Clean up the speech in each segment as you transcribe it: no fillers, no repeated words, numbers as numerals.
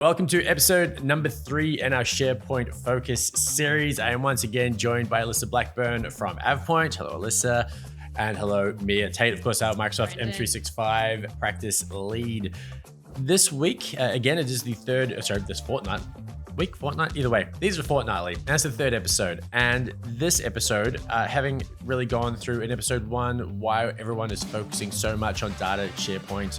Welcome to episode number 3 in our SharePoint Focus series. I am once again joined by Alyssa Blackburn from AvePoint. Hello, Alyssa. And hello, Mia Tate, of course, our Microsoft M365 practice lead. This week, again, it is this fortnight. Either way, these are fortnightly. That's the third episode. And this episode, having really gone through in episode 1 why everyone is focusing so much on data in SharePoint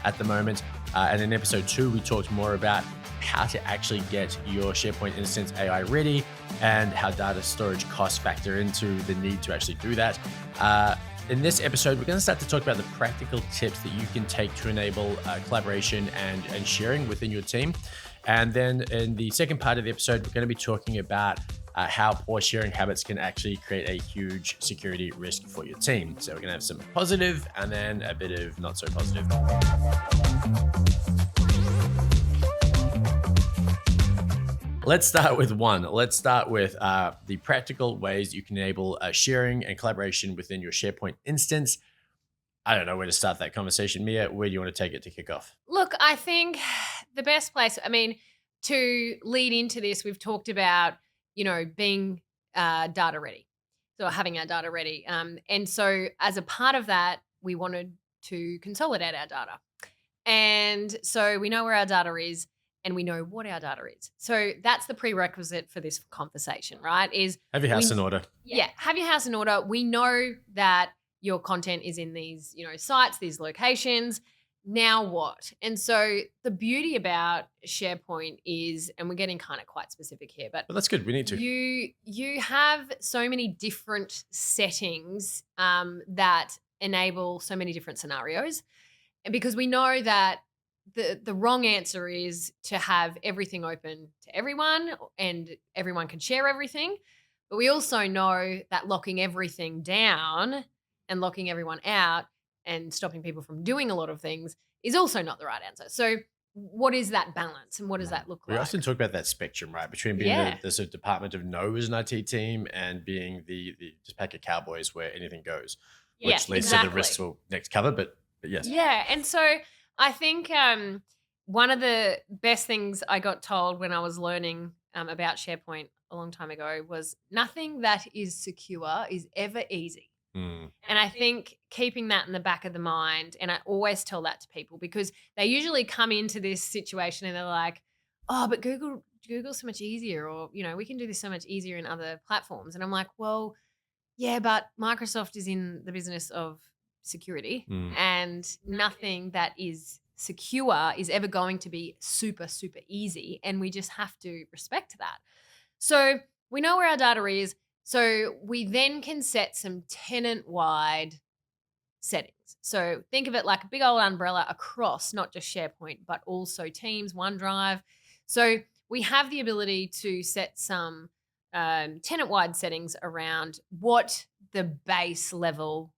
at the moment. And in episode 2, we talked more about how to actually get your SharePoint instance AI ready and how data storage costs factor into the need to actually do that. In this episode, we're going to start to talk about the practical tips that you can take to enable collaboration and sharing within your team. And then in the second part of the episode, we're going to be talking about how poor sharing habits can actually create a huge security risk for your team. So we're going to have some positive and then a bit of not so positive. Let's start with one. Let's start with the practical ways you can enable sharing and collaboration within your SharePoint instance. I don't know where to start that conversation. Mia, where do you want to take it to kick off? Look, I think the best place, to lead into this, we've talked about, being data ready. So having our data ready. And so as a part of that, we wanted to consolidate our data. And so we know where our data is and we know what our data is. So that's the prerequisite for this conversation, right? Have your house in order. Yeah, have your house in order. We know that your content is in these, sites, these locations. Now what? And so the beauty about SharePoint is, and we're getting kind of quite specific here, but that's good. We need to. You have so many different settings that enable so many different scenarios. And because we know that the wrong answer is to have everything open to everyone and everyone can share everything. But we also know that locking everything down and locking everyone out and stopping people from doing a lot of things is also not the right answer. So what is that balance and what does that look like? We often talk about that spectrum, right? Between being the sort of department of no as an IT team and being the just pack of cowboys where anything goes, which leads to the risks we'll next cover, but yes. Yeah, and so I think one of the best things I got told when I was learning about SharePoint a long time ago was nothing that is secure is ever easy. And I think keeping that in the back of the mind, and I always tell that to people because they usually come into this situation and they're like, oh, but Google's so much easier, or, we can do this so much easier in other platforms. And I'm like, well, yeah, but Microsoft is in the business of security and nothing that is secure is ever going to be super, super easy. And we just have to respect that. So we know where our data is. So we then can set some tenant-wide settings. So think of it like a big old umbrella across not just SharePoint, but also Teams, OneDrive. So we have the ability to set some tenant-wide settings around what the base level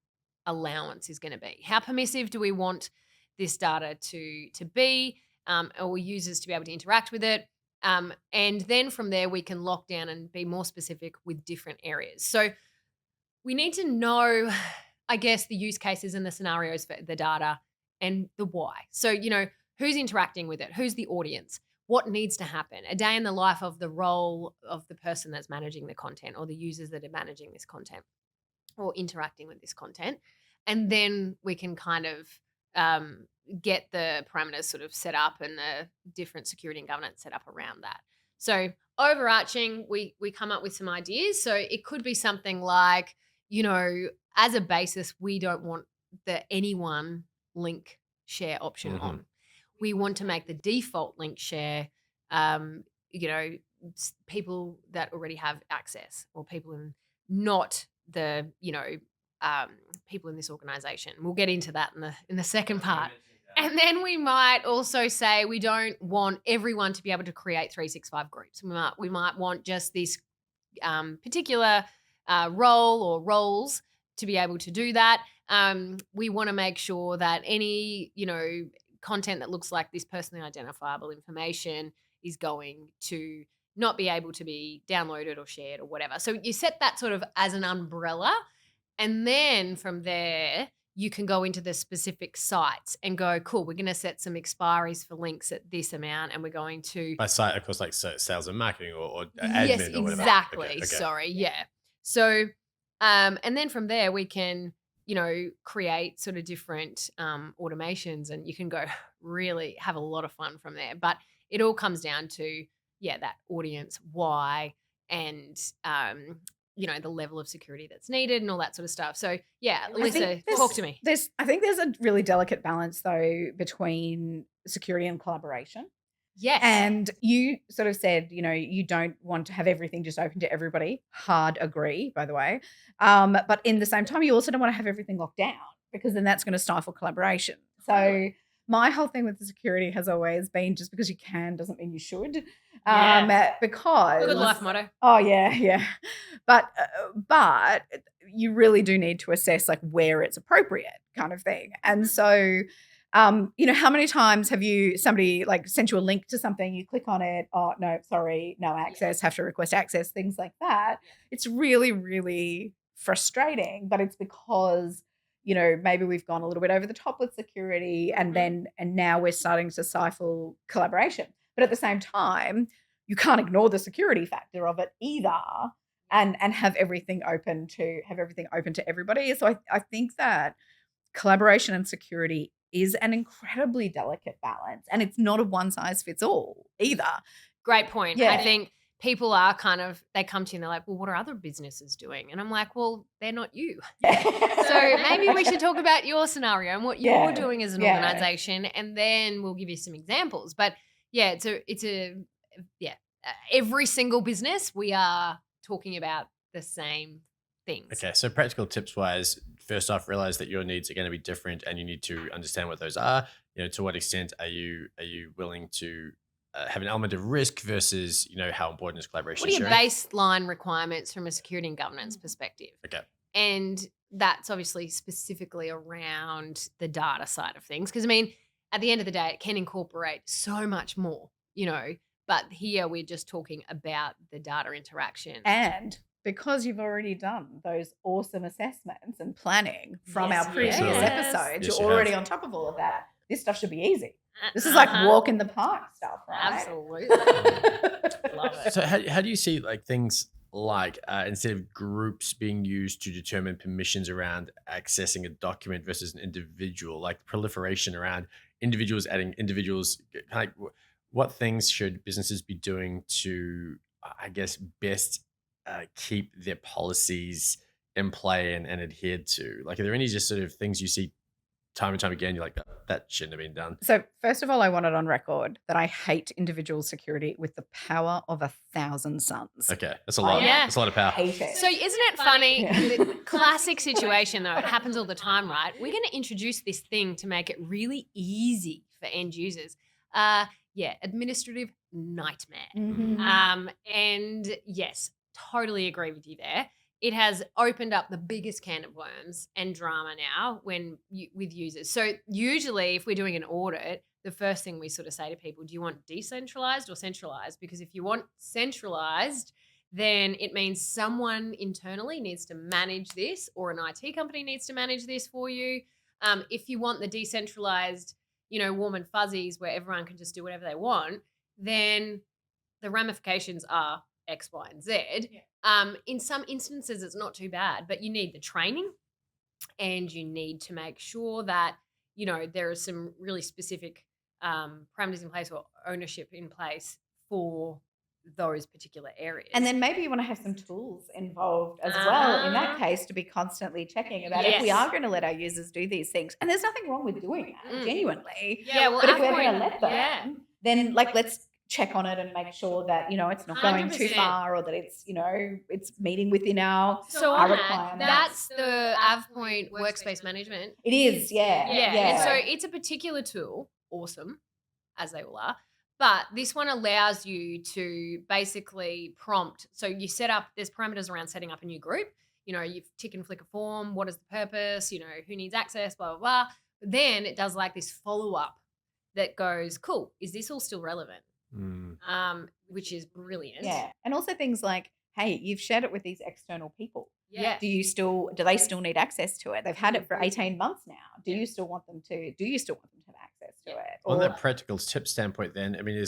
allowance is going to be. How permissive do we want this data to be, or users to be able to interact with it? And then from there, we can lock down and be more specific with different areas. So we need to know, I guess, the use cases and the scenarios for the data and the why. So, who's interacting with it? Who's the audience? What needs to happen? A day in the life of the role of the person that's managing the content or the users that are managing this content or interacting with this content. And then we can kind of get the parameters sort of set up and the different security and governance set up around that. So overarching, we come up with some ideas. So it could be something like, as a basis, we don't want the anyone link share option on. We want to make the default link share, people that already have access or people in not the, people in this organization. We'll get into that in the second part. And then we might also say we don't want everyone to be able to create 365 groups. We might want just this particular role or roles to be able to do that. We want to make sure that any, content that looks like this personally identifiable information is going to not be able to be downloaded or shared or whatever. So you set that sort of as an umbrella. And then from there, you can go into the specific sites and go, cool, we're going to set some expiries for links at this amount, and we're going to By site, of course, like sales and marketing or yes, admin or whatever. exactly. Okay. Sorry, yeah. So, and then from there we can, create sort of different automations, and you can go really have a lot of fun from there. But it all comes down to that audience, why, and the level of security that's needed and all that sort of stuff. So Alyssa, talk to me. I think there's a really delicate balance though between security and collaboration. Yes. And you sort of said, you don't want to have everything just open to everybody. Hard agree, by the way. But in the same time, you also don't want to have everything locked down, because then that's going to stifle collaboration. So my whole thing with the security has always been, just because you can doesn't mean you should. Because good life motto. Oh yeah. But you really do need to assess like where it's appropriate, kind of thing. And so how many times have somebody like sent you a link to something, you click on it, oh no, sorry, no access, have to request access, things like that. It's really, really frustrating, but it's because maybe we've gone a little bit over the top with security, and now we're starting to stifle collaboration. But at the same time, you can't ignore the security factor of it either, and have everything open to everybody. So I think that collaboration and security is an incredibly delicate balance, and it's not a one size fits all either. Great point. Yeah. I think people are they come to you and they're like, well, what are other businesses doing? And I'm like, well, they're not you. So maybe we should talk about your scenario and what you're doing as an organization, and then we'll give you some examples. But every single business, we are talking about the same things. Okay, so practical tips wise, first off, realize that your needs are going to be different, and you need to understand what those are. To what extent are you willing to have an element of risk versus how important is collaboration? What are your baseline requirements from a security and governance perspective? Okay, and that's obviously specifically around the data side of things, because at the end of the day, it can incorporate so much more, But here we're just talking about the data interaction. And because you've already done those awesome assessments and planning from our previous episodes, you're already on top of all of that. This stuff should be easy. This is like walk in the park stuff, right? Absolutely. Love it. So how do you see like things like instead of groups being used to determine permissions around accessing a document versus an individual, like proliferation around individuals adding individuals, like what things should businesses be doing to, I guess, best keep their policies in play and adhered to? Like, are there any just sort of things you see time and time again, you're like, that shouldn't have been done? So first of all, I want it on record that I hate individual security with the power of 1,000 suns. Okay, that's a lot. Yeah. That's a lot of power. Hate it. So isn't it funny? The classic situation, though, it happens all the time, right? We're going to introduce this thing to make it really easy for end users. Administrative nightmare. Mm-hmm. And yes, totally agree with you there. It has opened up the biggest can of worms and drama now with users. So usually if we're doing an audit, the first thing we sort of say to people, do you want decentralized or centralized? Because if you want centralized, then it means someone internally needs to manage this, or an IT company needs to manage this for you. If you want the decentralized, warm and fuzzies where everyone can just do whatever they want, then the ramifications are X, Y, and Z. Yeah. In some instances, it's not too bad, but you need the training, and you need to make sure that, there are some really specific parameters in place or ownership in place for those particular areas. And then maybe you want to have some tools involved as well in that case, to be constantly checking about if we are going to let our users do these things. And there's nothing wrong with doing that, genuinely. Yeah, well, but if we're going to let them, then let's check on it and make sure that it's not going 100%. too far, or that it's it's meeting within our requirements. That's the AvePoint workspace management. It is, yeah. And so it's a particular tool, awesome, as they all are. But this one allows you to basically prompt. So you set up, there's parameters around setting up a new group. You tick and flick a form. What is the purpose? Who needs access, blah, blah, blah. But then it does like this follow-up that goes, cool, is this all still relevant? Which is brilliant. Yeah. And also things like, hey, you've shared it with these external people. Yeah. Do they still need access to it? They've had it for 18 months now. Do you still want them to have access to it? On that practical tip standpoint, then, I mean,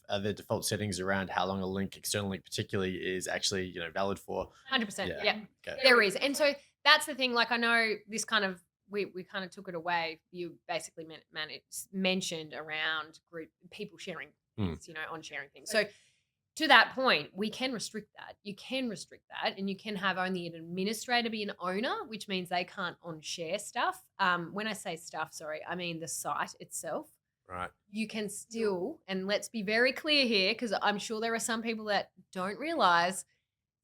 are there default settings around how long a link, external link particularly, is actually valid for? 100%. Yeah. Yeah. Okay. There is. And so that's the thing. Like, I know this kind of, we kind of took it away. You basically mentioned around group people sharing things, on sharing things. So to that point, we can restrict that. You can restrict that, and you can have only an administrator be an owner, which means they can't on-share stuff. When I say stuff, sorry, I mean the site itself. Right. You can still, and let's be very clear here, because I'm sure there are some people that don't realize,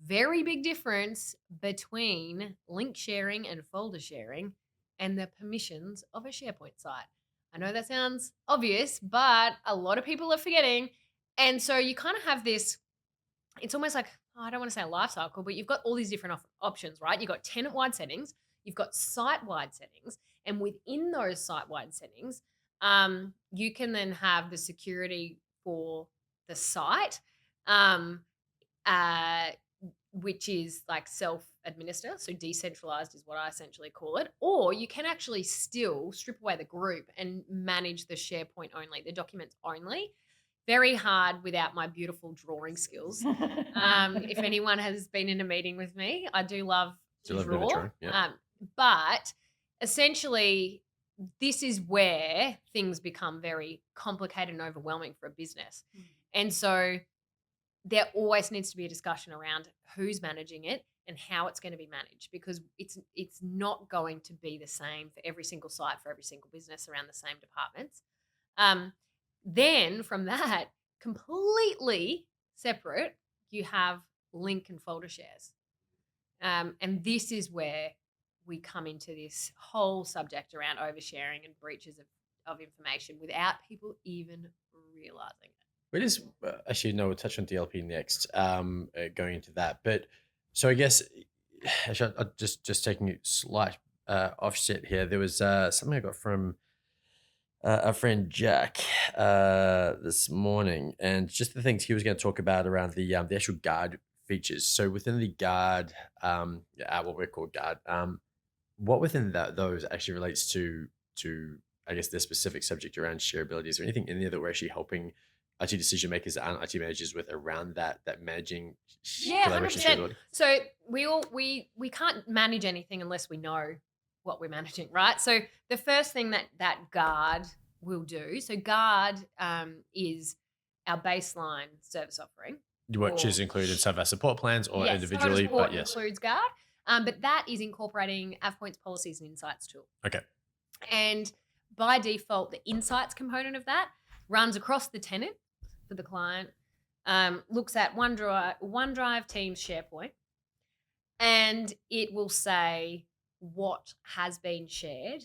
very big difference between link sharing and folder sharing and the permissions of a SharePoint site. I know that sounds obvious, but a lot of people are forgetting. And so you kind of have this, it's almost like, I don't want to say a life cycle, but you've got all these different options, right? You've got tenant-wide settings, you've got site-wide settings, and within those site-wide settings, you can then have the security for the site, which is like self-administer, so decentralized is what I essentially call it. Or you can actually still strip away the group and manage the SharePoint only, the documents only. Very hard without my beautiful drawing skills. If anyone has been in a meeting with me, I do love to draw. But essentially, this is where things become very complicated and overwhelming for a business. And so there always needs to be a discussion around who's managing it and how it's going to be managed, because it's not going to be the same for every single site, for every single business around the same departments. Then from that, completely separate, you have link and folder shares. And this is where we come into this whole subject around oversharing and breaches of information without people even realizing it. It is actually, no, we'll touch on DLP next, going into that. But so I guess actually, I'll just taking a slight offset here. There was something I got from our friend Jack this morning, and just the things he was going to talk about around the actual guard features. So within the guard, what we call guard, what within those actually relates to I guess the specific subject around shareability? Is there anything in there that we're actually helping IT decision makers and IT managers with around that managing collaboration 100%. shareability? So we can't manage anything unless we know what we're managing, right? So the first thing that guard will do, so guard is our baseline service offering, Which is included in some of our support plans or individually, support but yes. includes guard. But that is incorporating AvePoint's policies and insights tool. Okay. And by default, the insights component of that runs across the tenant for the client, looks at OneDrive, Teams, SharePoint, and it will say what has been shared,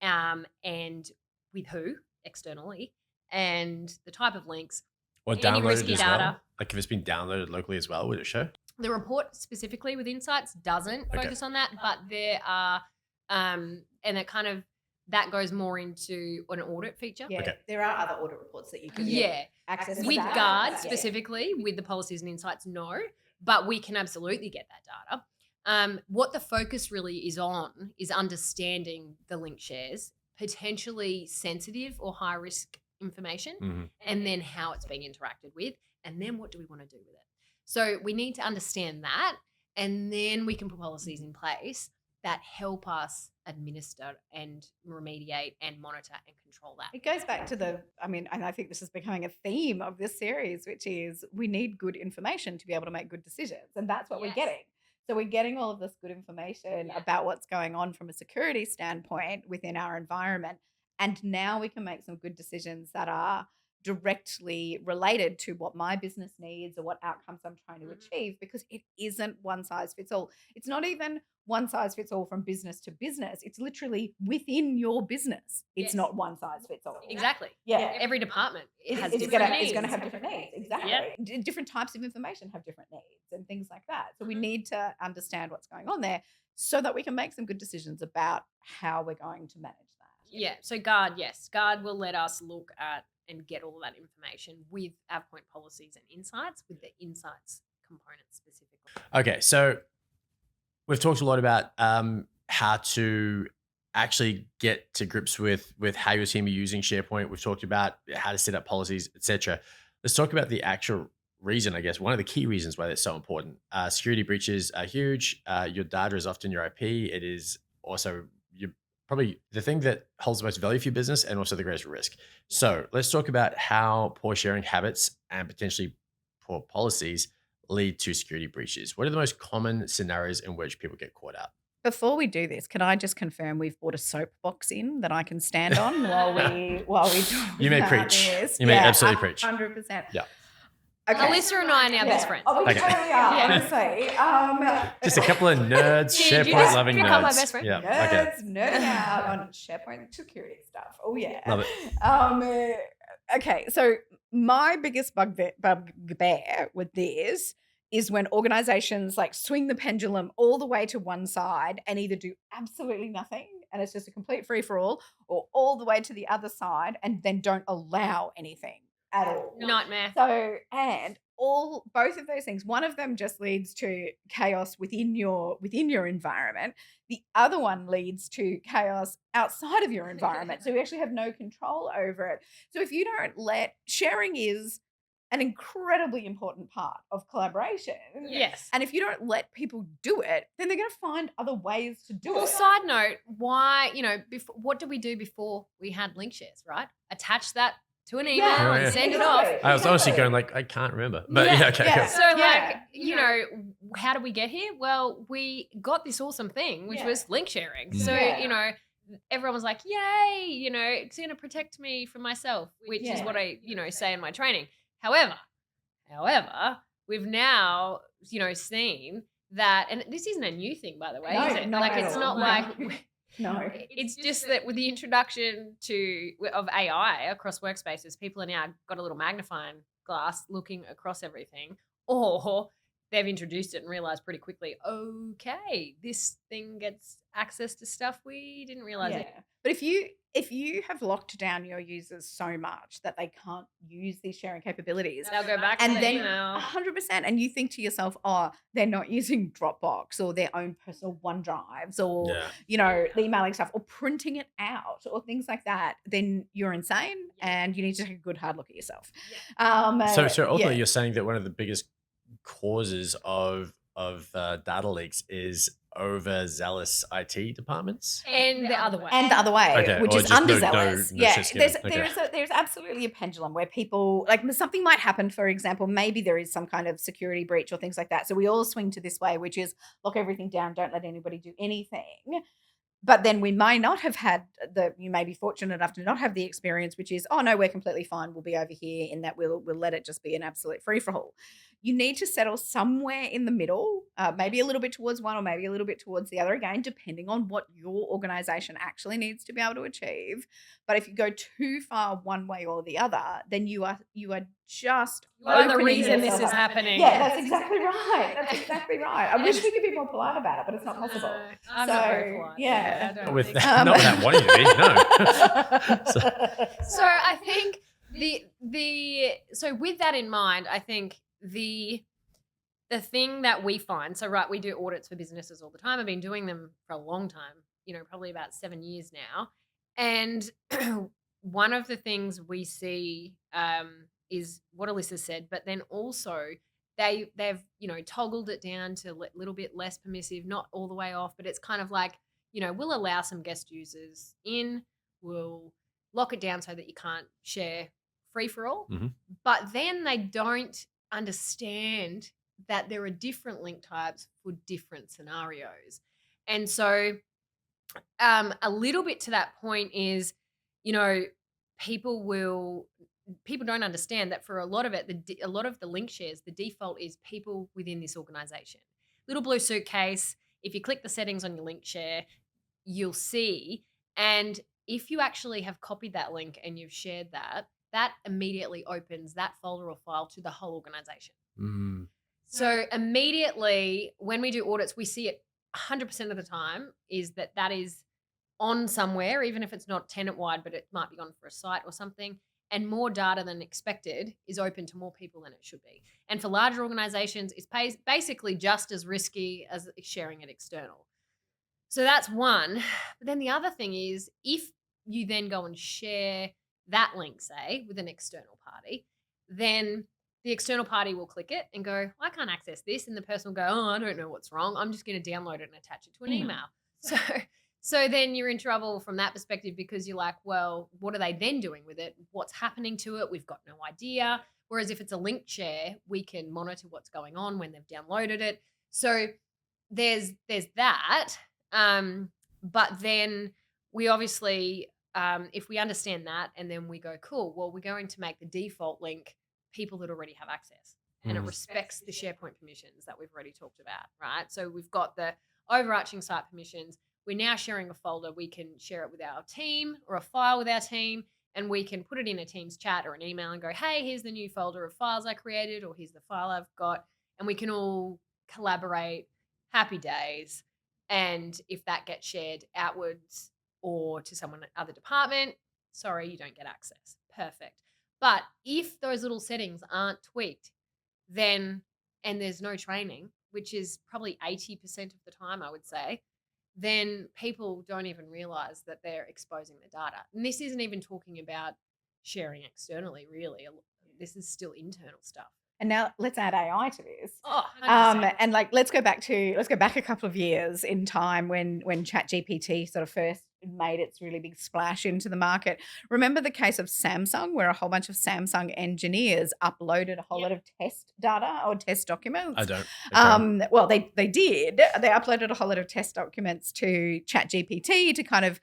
and with who externally, and the type of links, Or any downloaded risky as data. well? Like if it's been downloaded locally as well, would it show? The report specifically with insights doesn't focus on that, but there are, and it kind of, that goes more into an audit feature. Yeah, there are other audit reports that you can access with that. guard specifically, with the policies and insights, no, but we can absolutely get that data. What the focus really is on is understanding the link shares, potentially sensitive or high risk information, and then how it's being interacted with, and then what do we want to do with it. So we need to understand that, and then we can put policies in place that help us administer and remediate and monitor and control that. It goes back to and I think this is becoming a theme of this series, which is we need good information to be able to make good decisions. And that's what we're getting. So we're getting all of this good information about what's going on from a security standpoint within our environment. And now we can make some good decisions that are directly related to what my business needs or what outcomes I'm trying to achieve, because it isn't one size fits all. It's not even one size fits all from business to business. It's literally within your business. It's not one size fits all. Exactly. Yeah. Every department has It's different needs. It's going to have different needs. Exactly. Different types of information have different needs and things like that. So we need to understand what's going on there so that we can make some good decisions about how we're going to manage that. Yeah. So guard will let us look at and get all of that information with AvePoint policies and insights, with the insights component specifically. Okay, so We've talked a lot about how to actually get to grips with how your team are using SharePoint. We've talked about how to set up policies, etc. Let's talk about the actual reason, I guess, one of the key reasons why that's so important. Security breaches are huge. Your data is often your IP. It is also probably the thing that holds the most value for your business and also the greatest risk. So let's talk about how poor sharing habits and potentially poor policies lead to security breaches. What are the most common scenarios in which people get caught out? Before we do this, can I just confirm we've brought a soapbox in that I can stand on while we talk You may about preach. this? You may absolutely preach. 100%. Yeah. Okay. Alyssa and I are now best friends. Oh, we Okay. totally are, Yeah. honestly. Just a couple of nerds, Yeah, you SharePoint just loving become my nerds. best friend. Yeah. Okay. Nerds nerding out on SharePoint security stuff. Oh yeah. Love it. Okay, so my biggest bugbear with this is when organizations like swing the pendulum all the way to one side and either do absolutely nothing and it's just a complete free for all, or all the way to the other side and then don't allow anything at all. Nightmare. So, and both of those things, one of them just leads to chaos within your environment. The other one leads to chaos outside of your environment. So you actually have no control over it. So if you don't sharing is an incredibly important part of collaboration. Yes. And if you don't let people do it, then they're going to find other ways to do Well, it. side note, why, what did we do before we had link shares, right? Attach that to an email Yeah. and Yeah. send it off. I was honestly going like, I can't remember. But yeah, okay. Yeah. Cool. So, Yeah. how did we get here? Well, we got this awesome thing, which Yeah. was link sharing. Mm. So, Yeah. everyone was like, yay, it's going to protect me from myself, which is Yeah. what I, say in my training. However, we've now, seen that, and this isn't a new thing, by the way, No, is it? not Like, at it's all. not No. like... No. It's just that with the introduction of AI across workspaces, people are now got a little magnifying glass looking across everything, or they've introduced it and realized pretty quickly, okay, this thing gets access to stuff we didn't realize it. But if you have locked down your users so much that they can't use these sharing capabilities, They'll go back and to the then email. 100%, and you think to yourself, oh, they're not using Dropbox or their own personal OneDrives or Yeah. the emailing stuff or printing it out or things like that, then you're insane and you need to take a good hard look at yourself. So ultimately, yeah. you're saying that one of the biggest causes of data leaks is overzealous IT departments. And the other way. And the other way, Okay, which or is just no underzealous. shit's given. There's absolutely a pendulum where people, like, something might happen. For example, maybe there is some kind of security breach or things like that. So we all swing to this way, which is lock everything down, don't let anybody do anything. But then we may not have had you may be fortunate enough to not have the experience, which is, oh no, we're completely fine. We'll be over here in that we'll let it just be an absolute free for all. You need to settle somewhere in the middle, maybe a little bit towards one or maybe a little bit towards the other, again, depending on what your organization actually needs to be able to achieve. But if you go too far one way or the other, then you are just You are the opening reason this yourself is up. happening. Yeah, that's exactly right. That's exactly right. I wish we could be more polite about it, but it's not possible. No, I'm not very So, polite. yeah. I don't Not with think- that, not without wanting to be, no. So I think so with that in mind, I think the thing that we find, so right, we do audits for businesses all the time. I've been doing them for a long time, probably about 7 years now. And one of the things we see is what Alyssa said, but then also they've toggled it down to a little bit less permissive, not all the way off, but it's kind of like, we'll allow some guest users in, we'll lock it down so that you can't share free for all. Mhm. But then they don't understand that there are different link types for different scenarios. And so a little bit to that point is, people don't understand that for a lot of it, a lot of the link shares, the default is people within this organization. Little blue suitcase, if you click the settings on your link share, you'll see. And if you actually have copied that link and you've shared that immediately opens that folder or file to the whole organization. Mm. So immediately when we do audits, we see it 100% of the time is that is on somewhere, even if it's not tenant-wide, but it might be on for a site or something. and more data than expected is open to more people than it should be. And for larger organizations, it's basically just as risky as sharing it external. So that's one. But then the other thing is, if you then go and share that link, say, with an external party, then the external party will click it and go, I can't access this. And the person will go, oh, I don't know what's wrong. I'm just going to download it and attach it to an email. So then you're in trouble from that perspective, because you're like, well, what are they then doing with it? What's happening to it? We've got no idea. Whereas if it's a link share, we can monitor what's going on when they've downloaded it. So there's that. But then we obviously, if we understand that and then we go, cool, well, we're going to make the default link people that already have access, and it respects the SharePoint permissions that we've already talked about, right? So we've got the overarching site permissions. We're now sharing a folder. We can share it with our team or a file with our team, and we can put it in a Teams chat or an email and go, hey, here's the new folder of files I created, or here's the file I've got, and we can all collaborate. Happy days. And if that gets shared outwards or to someone at other department, sorry, you don't get access. Perfect. But if those little settings aren't tweaked, then, and there's no training, which is probably 80% of the time, I would say, then people don't even realize that they're exposing the data. And this isn't even talking about sharing externally, really. This is still internal stuff. And now let's add AI to this. Oh, 100%. And like let's go back a couple of years in time when ChatGPT sort of first made its really big splash into the market. Remember the case of Samsung, where a whole bunch of Samsung engineers uploaded a whole lot of test data or test documents? I don't. Well, they did. They uploaded a whole lot of test documents to ChatGPT to kind of,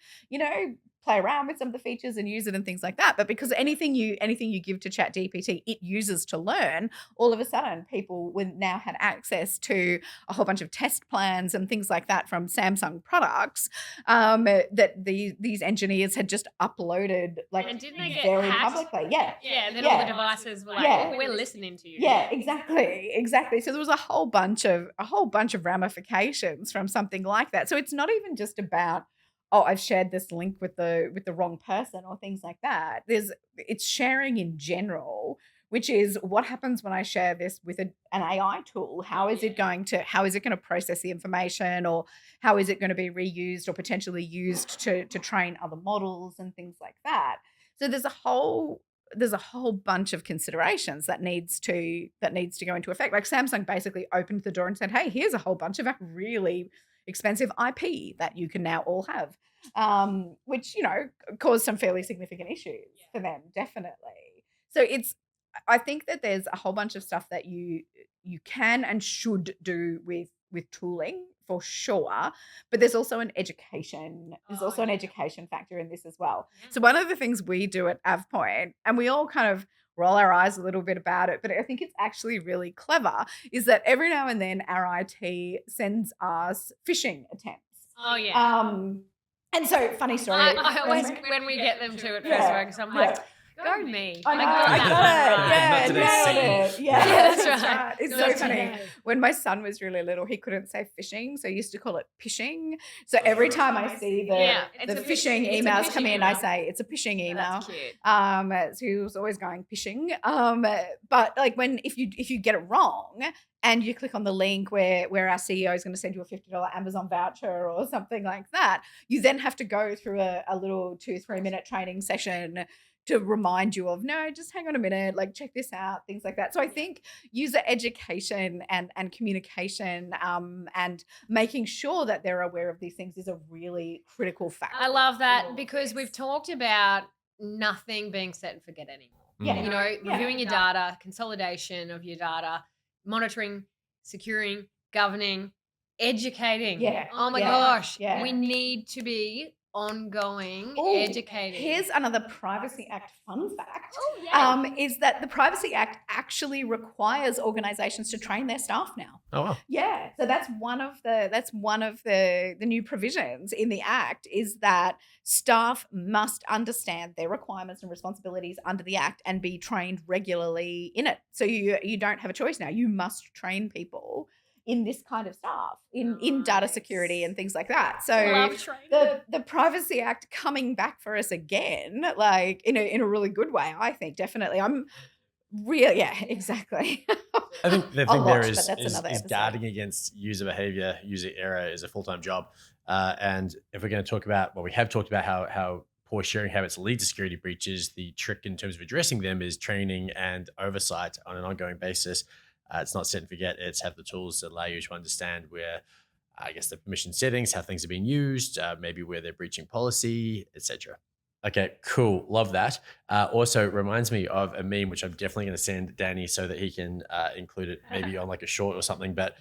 play around with some of the features and use it and things like that. But because anything you give to ChatGPT, it uses to learn, all of a sudden people now had access to a whole bunch of test plans and things like that from Samsung products that these engineers had just uploaded and didn't they get very hacked? publicly. Yeah. Yeah, and then all the devices were like, oh, we're listening to you. Yeah, exactly. So there was a whole bunch of ramifications from something like that. So it's not even just about, oh, I've shared this link with the wrong person or things like that. It's sharing in general, which is what happens when I share this with an AI tool. How is it going to process the information, or how is it going to be reused or potentially used to train other models and things like that? So there's a whole bunch of considerations that needs to go into effect. Like Samsung basically opened the door and said, hey, here's a whole bunch of really expensive IP that you can now all have, which, caused some fairly significant issues for them, definitely. So I think that there's a whole bunch of stuff that you can and should do with tooling for sure, but there's also an education factor in this as well. So one of the things we do at AvePoint, and we all kind of roll our eyes a little bit about it, but I think it's actually really clever, is that every now and then our IT sends us phishing attempts. Oh, yeah. And so, funny story. I always, when we get them to at first work, so I'm like, go me. I got it. Yeah, that's right. It's so funny. When my son was really little, he couldn't say phishing, so he used to call it pishing. So every time I see the phishing emails come in, I say it's a phishing email. That's cute. So he was always going phishing. But like if you get it wrong and you click on the link where our CEO is going to send you a $50 Amazon voucher or something like that, you then have to go through a little 2-3 minute training session to remind you of, no, just hang on a minute, like check this out, things like that. So I think user education and communication and making sure that they're aware of these things is a really critical factor. I love that, because we've talked about nothing being set and forget anymore. Yeah. Reviewing your data, consolidation of your data, monitoring, securing, governing, educating. Yeah. Oh my gosh. Yeah. We need to be ongoing educating. Here's another Privacy Act fun fact. Oh, is that the Privacy Act actually requires organizations to train their staff now. Oh, wow. Yeah. So that's one of the new provisions in the Act, is that staff must understand their requirements and responsibilities under the Act and be trained regularly in it. So you don't have a choice now. You must train people in this kind of stuff, in data security and things like that. So Love training. the Privacy Act coming back for us again, like in a really good way, I think, definitely. I'm real, yeah, exactly. I think the A thing lot, there but is that's another episode. guarding against user behavior, user error is a full-time job. And if we're going to talk about, well, we have talked about how poor sharing habits lead to security breaches, the trick in terms of addressing them is training and oversight on an ongoing basis. It's not set and forget. It's have the tools that allow you to understand where, I guess, the permission settings, how things are being used, maybe where they're breaching policy, etc. Okay, cool. Love that. Also reminds me of a meme, which I'm definitely going to send Danny so that he can include it maybe on like a short or something. But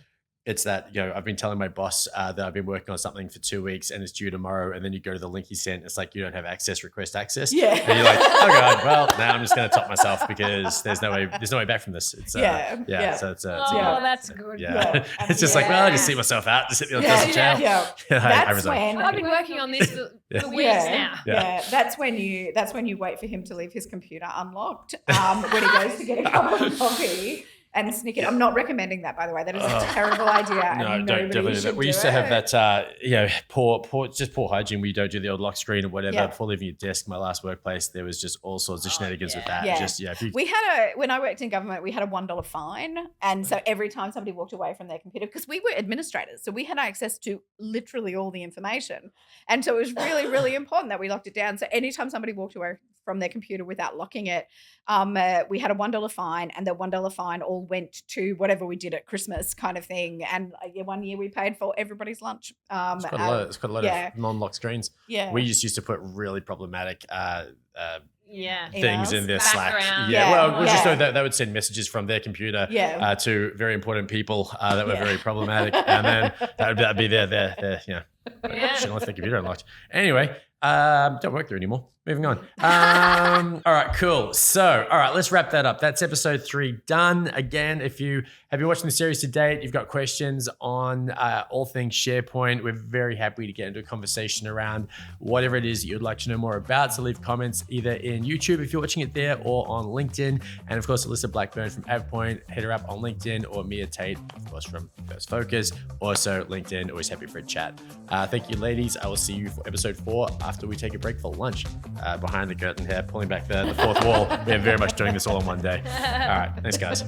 it's that, I've been telling my boss that I've been working on something for 2 weeks and it's due tomorrow. And then you go to the link he sent. It's like, you don't have access, request access. Yeah. And you're like, oh God, well, now I'm just going to top myself because there's no way back from this. It's, Yeah. So it's, That's good. yeah. It's just like, well, I just see myself out, just hit me on jail. Yeah. I That's resign. when I've been working on this for weeks now. Yeah. That's when you wait for him to leave his computer unlocked when he goes to get a cup of coffee and sneak it. I'm not recommending that, by the way. That is a terrible idea. No, and don't definitely do that. We used to have that, poor hygiene where you don't do the old lock screen or whatever before leaving your desk. My last workplace, there was just all sorts of shenanigans with that. We had when I worked in government, we had a $1 fine. And so every time somebody walked away from their computer, because we were administrators, so we had access to literally all the information. And so it was really, really important that we locked it down. So anytime somebody walked away from their computer without locking it, we had a $1 fine, and the $1 fine all went to whatever we did at Christmas kind of thing. And one year we paid for everybody's lunch. It's quite a lot of non-lock screens. Yeah. We just used to put really problematic things in their Back Slack. around. Just so that they would send messages from their computer to very important people that were very problematic, and then that'd be their shouldn't left their computer unlocked. Anyway, don't work there anymore. Moving on. All right, cool. So, all right, let's wrap that up. That's episode 3 done. Again, if you have been watching the series to date, you've got questions on all things SharePoint, we're very happy to get into a conversation around whatever it is that you'd like to know more about. So leave comments either in YouTube if you're watching it there or on LinkedIn. And of course, Alyssa Blackburn from AvePoint, hit her up on LinkedIn, or Mia Tate, of course, from SharePoint Focus, also LinkedIn. Always happy for a chat. Thank you, ladies. I will see you for episode 4 after we take a break for lunch. Behind the curtain here, pulling back the fourth wall. We're very much doing this all in one day. All right. Thanks, guys.